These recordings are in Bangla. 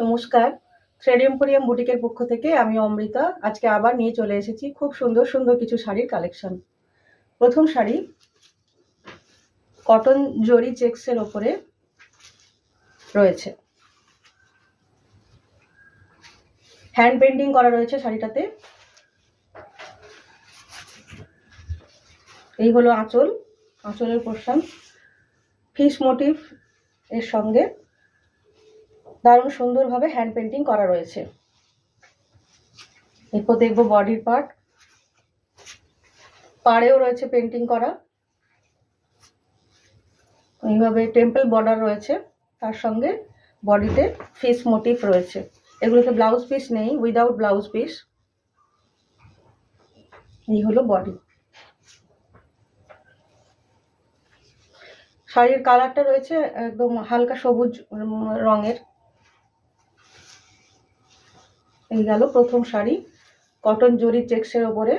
নমস্কার। থ্রেড এম্পোরিয়াম বুটিকের পক্ষ থেকে আমি অমৃতা আজকে আবার নিয়ে চলে এসেছি খুব সুন্দর সুন্দর কিছু শাড়ির কালেকশন। প্রথম শাড়ি কটন জরি চেক্সের ওপরে রয়েছে, হ্যান্ড পেন্টিং করা রয়েছে শাড়িটাতে। এই হলো আঁচল, আঁচলের পোর্শন, ফিশ মোটিভ এর সঙ্গে দারুণ সুন্দরভাবে হ্যান্ড পেন্টিং করা রয়েছে। এরপর দেখবো বডির পার্ট, পাড়েও রয়েছে পেন্টিং করা, এইভাবে টেম্পল বর্ডার রয়েছে, তার সঙ্গে বডিতে ফিশ মোটিভ রয়েছে। এগুলোতে ব্লাউজ পিস নেই, উইদাউট ব্লাউজ পিস। এই হলো বডি। শাড়ির কালারটা রয়েছে একদম হালকা সবুজ রঙের। এই গেল প্রথম শাড়ি, কটন জরি চেক্সের ওপরে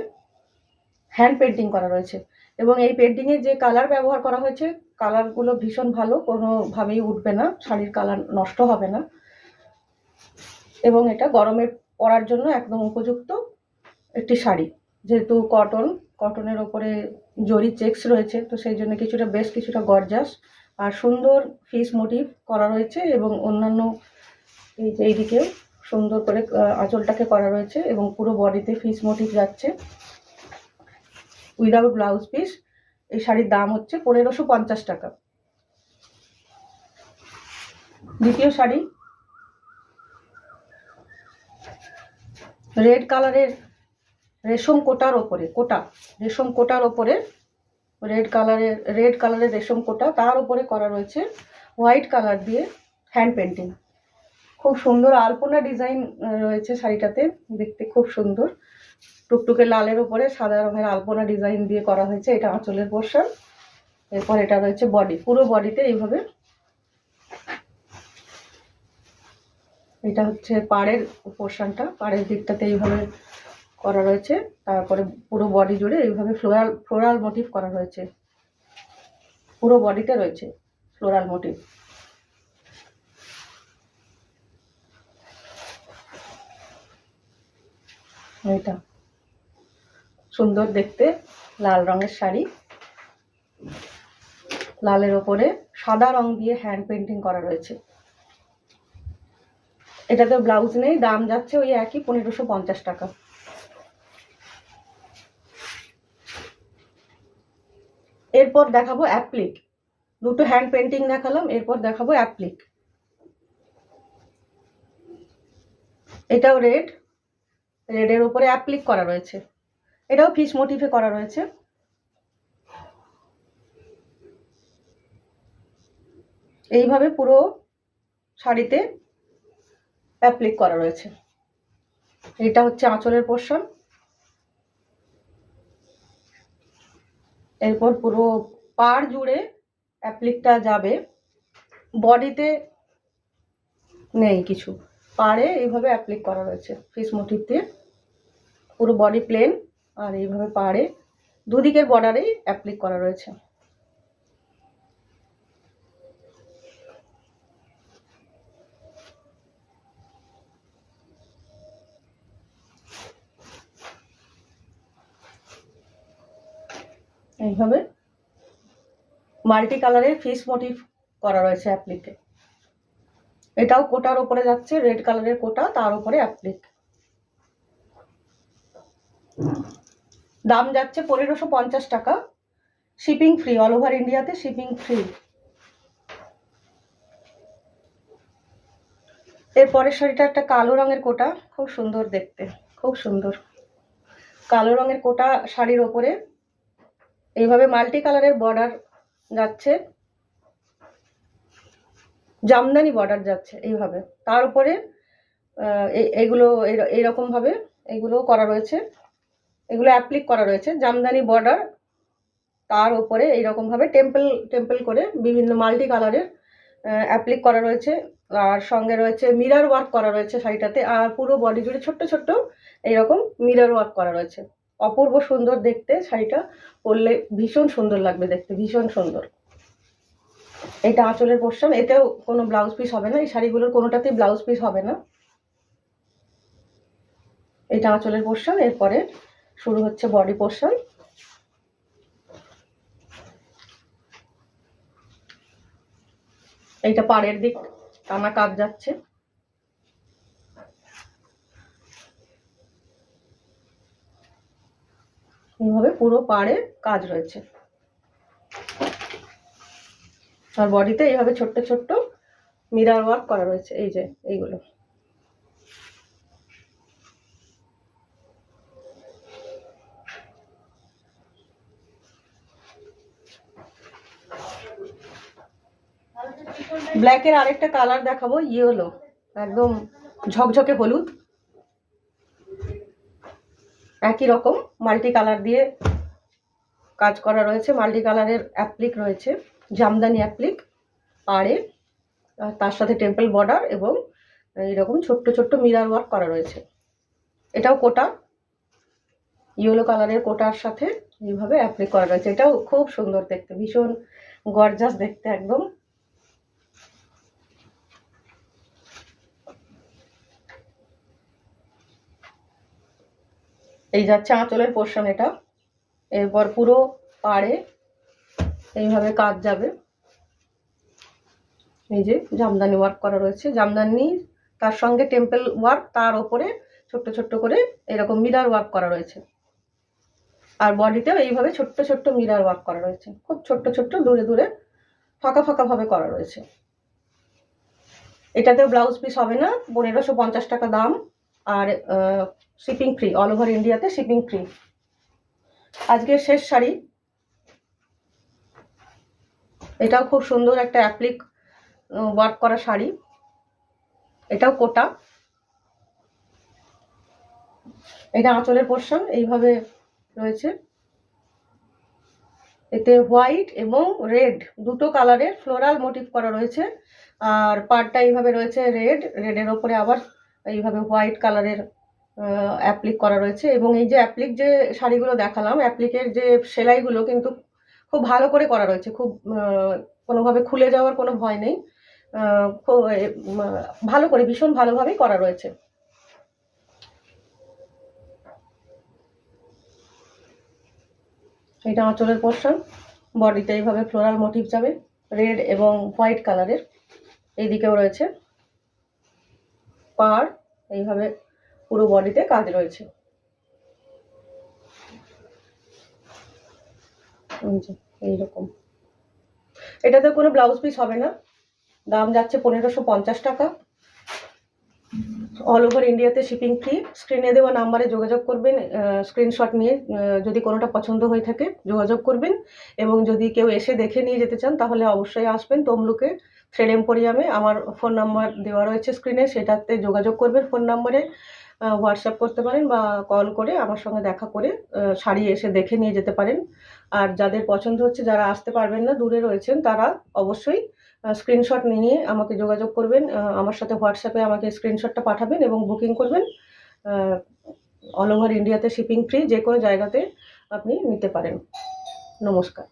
হ্যান্ড পেন্টিং করা রয়েছে এবং এই পেন্টিংয়ে যে কালার ব্যবহার করা হয়েছে কালারগুলো ভীষণ ভালো, কোনোভাবেই উঠবে না, শাড়ির কালার নষ্ট হবে না এবং এটা গরমে পরার জন্য একদম উপযুক্ত একটি শাড়ি। যেহেতু কটনের ওপরে জরি চেক্স রয়েছে, তো সেই জন্য বেশ কিছুটা গর্জাস আর সুন্দর ফিশ মোটিভ করা রয়েছে এবং অন্যান্য এইদিকে সুন্দর করে আঁচলটাকে করা রয়েছে এবং পুরো বডিতে ফিশ মোটিভ যাচ্ছে উইদাউট ব্লাউজ পিস। এই শাড়ির দাম হচ্ছে 1550 টাকা। দ্বিতীয় শাড়ি রেড কালারের রেশম কোটার ওপরে, রেশম কোটার ওপরে রেড কালারের রেশম কোটা, তার উপরে করা রয়েছে হোয়াইট কালার দিয়ে হ্যান্ড পেন্টিং। খুব সুন্দর আলপনা ডিজাইন রয়েছে শাড়িটাতে, দেখতে খুব সুন্দর। টুকটুকে লালের উপরে সাদা রঙের আলপনা ডিজাইন দিয়ে করা হয়েছে। এটা আঁচলের পোর্শন। এরপর এটা রয়েছে বডি, পুরো বডিতে এইভাবে। এটা হচ্ছে পাড়ের পোর্শনটা, পাড়ের দিকটাতে এইভাবে করা রয়েছে, তারপরে পুরো বডি জুড়ে এইভাবে ফ্লোরাল মোটিভ করা রয়েছে। পুরো বডিতে রয়েছে ফ্লোরাল মোটিভ। এটা সুন্দর দেখতে লাল রঙের শাড়ি, লালের ওপরে সাদা রং দিয়ে হ্যান্ড পেন্টিং করা রয়েছে। এটাতে ব্লাউজ নেই, দাম যাচ্ছে ওই একই 1550 টাকা। এরপর দেখাবো অ্যাপ্লিক। দুটো হ্যান্ড পেন্টিং দেখালাম, এরপর দেখাবো অ্যাপ্লিক। এটাও রেডের উপরে অ্যাপ্লিক করা রয়েছে, এটাও ফিশ মোটিভে করা রয়েছে। এইভাবে পুরো শাড়িতে অ্যাপ্লিক করা রয়েছে। এটা হচ্ছে আঁচলের পোর্শন। এরপর পুরো পাড় জুড়ে অ্যাপ্লিকটা যাবে, বডিতে নেই কিছু, পাড়ে এইভাবে অ্যাপ্লিক করা রয়েছে ফিশ মোটিভ দিয়ে। পুরো বডি প্লেন আর এইভাবে পাড়ে দুদিকের বর্ডারেই অ্যাপ্লিক করা রয়েছে। এইভাবে মাল্টি কালারের ফিশ মোটিভ করা রয়েছে অ্যাপ্লিকে। এটাও কোটার ওপরে যাচ্ছে, রেড কালারের কোটা, তার উপরে অ্যাপ্লিক। দাম যাচ্ছে 1550 টাকা, শিপিং ফ্রি, অল ওভার ইন্ডিয়াতে শিপিং ফ্রি। এর পরের শাড়িটা একটা কালো রঙের কোটা, খুব সুন্দর দেখতে, খুব সুন্দর কালো রঙের কোটা শাড়ির ওপরে এইভাবে মাল্টি কালারের বর্ডার যাচ্ছে, জামদানি বর্ডার যাচ্ছে এইভাবে, তার উপরে এগুলো এইরকম ভাবে এগুলো করা রয়েছে, এগুলো অ্যাপ্লিক করা রয়েছে জামদানি বর্ডার, তার উপরে এইরকম ভাবে টেম্পল করে বিভিন্ন মাল্টি কালারের অ্যাপ্লিক করা রয়েছে। আর সঙ্গে রয়েছে মিরর ওয়ার্ক করা রয়েছে শাড়িটাতে, আর পুরো বডি জুড়ে ছোট্ট ছোট্ট এইরকম মিরর ওয়ার্ক করা রয়েছে। অপূর্ব সুন্দর দেখতে, শাড়িটা পরলে ভীষণ সুন্দর লাগবে দেখতে, ভীষণ সুন্দর। এইটা আঁচলের পোর্শন, এতেও কোনো ব্লাউজ পিস হবে না, এই শাড়িগুলোর কোনোটাতেই ব্লাউজ পিস হবে না। এটা আঁচলের পোর্শন। এরপরে শুরু হচ্ছে বডি পোর্শন। এইটা পাড়ের দিক টানা কাজ যাচ্ছে। এইভাবে পুরো পাড়ে কাজ রয়েছে। আর বডিতে এইভাবে ছোট্ট ছোট্ট মিরর ওয়ার্ক করা রয়েছে, এই যে এইগুলো। ব্ল্যাকের আরেকটা কালার দেখাবো, ইয়েলো, একদম ঝকঝকে হলুদ। একই রকম মাল্টি কালার দিয়ে কাজ করা রয়েছে, মাল্টি কালারের অ্যাপ্লিক রয়েছে, জামদানি অ্যাপ্লিক পাড়ে, তার সাথে টেম্পল বর্ডার এবং এইরকম ছোট্ট ছোট্ট মিরর ওয়ার্ক করা রয়েছে। এটাও কোটা, ইয়েলো কালারের কোটার সাথে এইভাবে অ্যাপ্লিক করা রয়েছে। এটাও খুব সুন্দর দেখতে, ভীষণ গর্জাস দেখতে একদম। এই যাচ্ছে আঁচলের পোর্শন এটা। এরপর পুরো পাড়ে এইভাবে কাজ যাবে। এই যে জামদানি ওয়ার্ক করা রয়েছে, জামদানি তার সঙ্গে টেম্পল ওয়ার্ক, তার ওপরে ছোট্ট ছোট্ট করে এরকম মিরর ওয়ার্ক করা রয়েছে। আর বডিতেও এইভাবে ছোট্ট ছোট্ট মিরর ওয়ার্ক করা রয়েছে, খুব ছোট্ট ছোট্ট দূরে দূরে ফাঁকা ফাঁকা ভাবে করা রয়েছে। এটাতেও ব্লাউজ পিস হবে না, 1550 টাকা দাম। আর শিপিং ফ্রি, অল ওভার ইন্ডিয়াতে শিপিং ফ্রি। আজকের শেষ শাড়ি, এটাও খুব সুন্দর একটা অ্যাপ্লিক ওয়ার্ক করা শাড়ি। এটাও কোটা। এটা আঁচলের পোর্শন এইভাবে রয়েছে। এতে হোয়াইট এবং রেড দুটো কালারের ফ্লোরাল মোটিভ করা রয়েছে। আর পাড়টা এইভাবে রয়েছে রেড, রেডের ওপরে আবার এইভাবে হোয়াইট কালারের অ্যাপ্লিক করা রয়েছে। এবং এই যে অ্যাপ্লিক যে শাড়িগুলো দেখালাম, অ্যাপ্লিকের যে সেলাইগুলো কিন্তু খুব ভালো করে করা রয়েছে, খুব কোনোভাবে খুলে যাওয়ার কোনো ভয় নেই, খুব ভালো করে, ভীষণ ভালোভাবেই করা রয়েছে। এটা আঁচলের পোর্শন, বডিতে এইভাবে ফ্লোরাল মোটিভ যাবে রেড এবং হোয়াইট কালারের। এইদিকেও রয়েছে পাড়, এইভাবে পুরো বডিতে কাজ রয়েছে। এইরকম এটাতে কোনো ব্লাউজ পিস হবে না, দাম যাচ্ছে 1550 টাকা, অল ওভার ইন্ডিয়াতে শিপিং ফ্রি। স্ক্রিনে দেওয়া নাম্বারে যোগাযোগ করবেন, স্ক্রিনশট নিয়ে যদি কোনোটা পছন্দ হয়ে থাকে যোগাযোগ করবেন। এবং যদি কেউ এসে দেখে নিয়ে যেতে চান তাহলে অবশ্যই আসবেন তমলুকে থ্রেড এম্পোরিয়ামে। আমার ফোন নাম্বার দেওয়া রয়েছে স্ক্রিনে, সেটাতে যোগাযোগ করবেন। ফোন নাম্বারে হোয়াটসঅ্যাপ করতে পারেন বা কল করে আমার সঙ্গে দেখা করে শাড়ি এসে দেখে নিয়ে যেতে পারেন। আর যাদের পছন্দ হচ্ছে, যারা আসতে পারবেন না, দূরে রয়েছেন, তারা অবশ্যই স্ক্রিনশট নিয়ে আমাকে যোগাযোগ করবেন, আমার সাথে হোয়াটসঅ্যাপে আমাকে স্ক্রিনশটটা পাঠাবেন এবং বুকিং করবেন। অল ওভার ইন্ডিয়াতে শিপিং ফ্রি, যে কোনো জায়গাতে আপনি নিতে পারেন। নমস্কার।